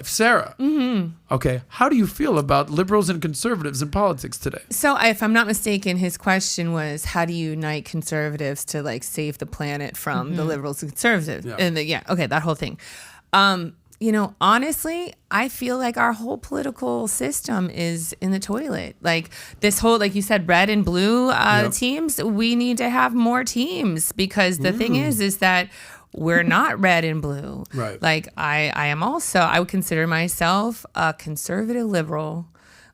Sarah, okay, how do you feel about liberals and conservatives in politics today? So if I'm not mistaken, his question was, how do you unite conservatives to like save the planet from the liberals and conservatives? Yeah. And that whole thing. Honestly, I feel like our whole political system is in the toilet. Like this whole, like you said, red and blue teams, we need to have more teams because the thing is that we're not red and blue. Right. Like I would consider myself a conservative liberal.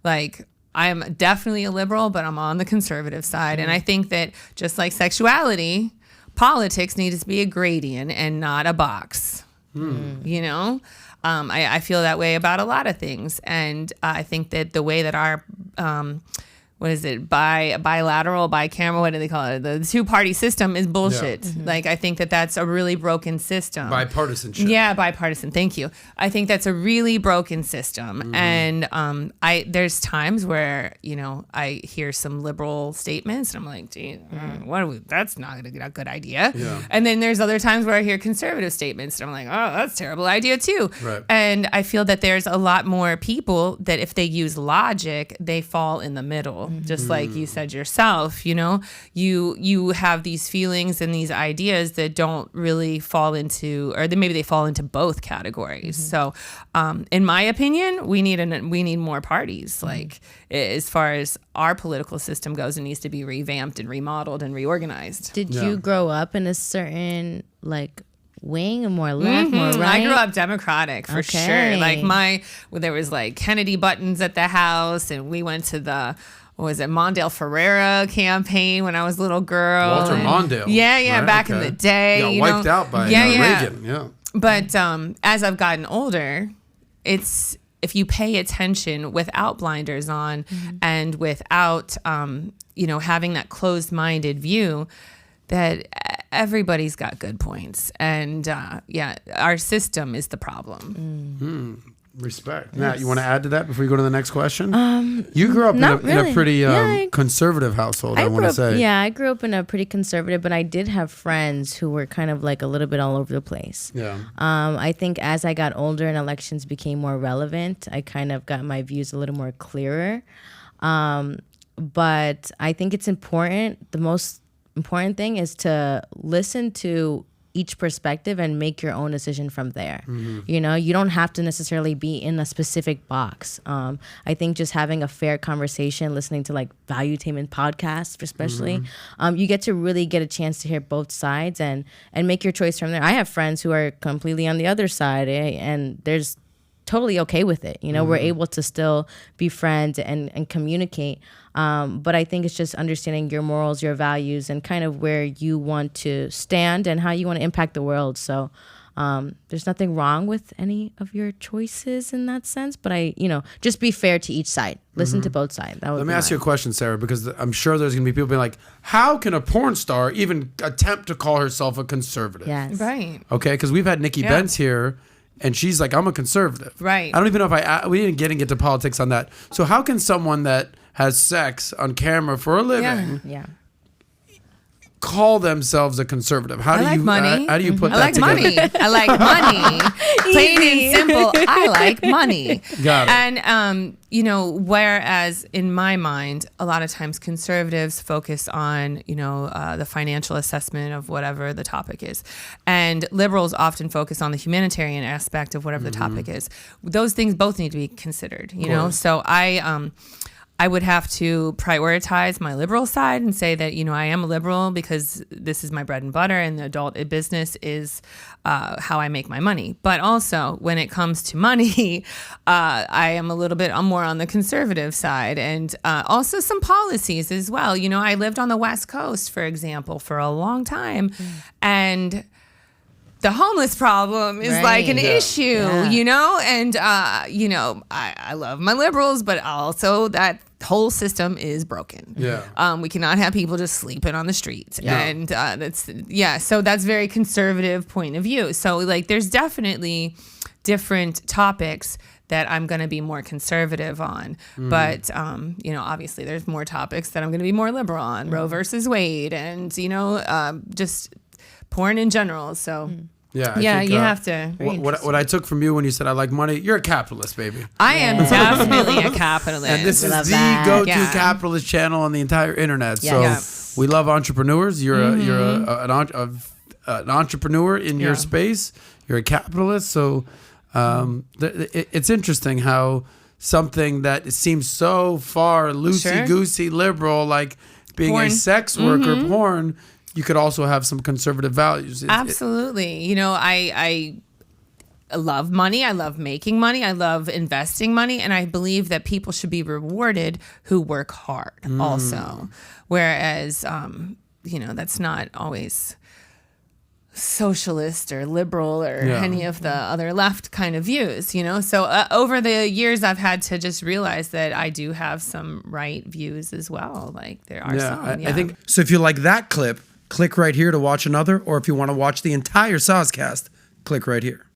Like I am definitely a liberal, but I'm on the conservative side. And I think that just like sexuality, politics needs to be a gradient and not a box. You know, I feel that way about a lot of things. And I think that the way that our bilateral, bicameral, what do they call it? The two-party system is bullshit. Yeah. Like, I think that that's a really broken system. Bipartisanship. Yeah, bipartisan. Thank you. I think that's a really broken system. And there's times where, I hear some liberal statements and I'm like, gee, that's not a good idea. Yeah. And then there's other times where I hear conservative statements and I'm like, oh, that's a terrible idea too. Right. And I feel that there's a lot more people that if they use logic, they fall in the middle. Just like you said yourself, you have these feelings and these ideas that don't really fall into, or maybe they fall into both categories. So, in my opinion, we need more parties. Like as far as our political system goes, it needs to be revamped and remodeled and reorganized. Did you grow up in a certain wing, more left, more right? I grew up Democratic for sure. Like there was like Kennedy buttons at the house, and we went to the Mondale Ferreira campaign when I was a little girl. Walter Mondale. Yeah, right? Back in the day. Got wiped out by Reagan. Yeah. But as I've gotten older, it's if you pay attention without blinders on and without having that closed-minded view, that everybody's got good points. And our system is the problem. Respect. Matt, you want to add to that before you go to the next question? You grew up in a pretty conservative household, I want to say. Yeah, I grew up in a pretty conservative, but I did have friends who were kind of like a little bit all over the place. Yeah. I think as I got older and elections became more relevant, I kind of got my views a little more clearer. But I think it's important. The most important thing is to listen to each perspective and make your own decision from there. You don't have to necessarily be in a specific box. I think just having a fair conversation, listening to valuetainment podcasts especially, you get to really get a chance to hear both sides and make your choice from there. I have friends who are completely on the other side, and there's totally okay with it. We're able to still be friends and communicate. But I think it's just understanding your morals, your values, and kind of where you want to stand and how you want to impact the world. So there's nothing wrong with any of your choices in that sense. But just be fair to each side. Listen to both sides. Let me ask you a question, Sarah, because I'm sure there's going to be people being like, how can a porn star even attempt to call herself a conservative? Yes. Right. Okay, because we've had Nikki Benz here. And she's like, I'm a conservative. Right. I don't even know if we didn't get into politics on that. So how can someone that has sex on camera for a living call themselves a conservative? How do you put that together? I like money. Plain and simple, I like money. Got it. And, whereas in my mind, a lot of times conservatives focus on, the financial assessment of whatever the topic is. And liberals often focus on the humanitarian aspect of whatever the topic is. Those things both need to be considered, So I would have to prioritize my liberal side and say that, I am a liberal because this is my bread and butter and the adult business is how I make my money. But also when it comes to money, I am a little bit more on the conservative side and also some policies as well. I lived on the West Coast, for example, for a long time and the homeless problem is an issue, and, I love my liberals, but also that whole system is broken. Yeah. We cannot have people just sleeping on the streets. Yeah. And so that's very conservative point of view. So there's definitely different topics that I'm going to be more conservative on. But, obviously there's more topics that I'm going to be more liberal on. Roe versus Wade and, just porn in general. So Yeah, I think, you have to. What I took from you when you said I like money, you're a capitalist, baby. I am definitely a capitalist. And this is the go-to capitalist channel on the entire internet. So we love entrepreneurs. You're an entrepreneur in your space. You're a capitalist. So it's interesting how something that seems so far loosey-goosey liberal, like being a sex worker, porn, you could also have some conservative values. Absolutely. You know, I love money. I love making money. I love investing money. And I believe that people should be rewarded who work hard also. Whereas, you know, that's not always socialist or liberal or any of the other left kind of views, you know? So over the years, I've had to just realize that I do have some right views as well. Like there are some. I think, so if you like that clip, click right here to watch another. Or if you want to watch the entire Soscast, click right here.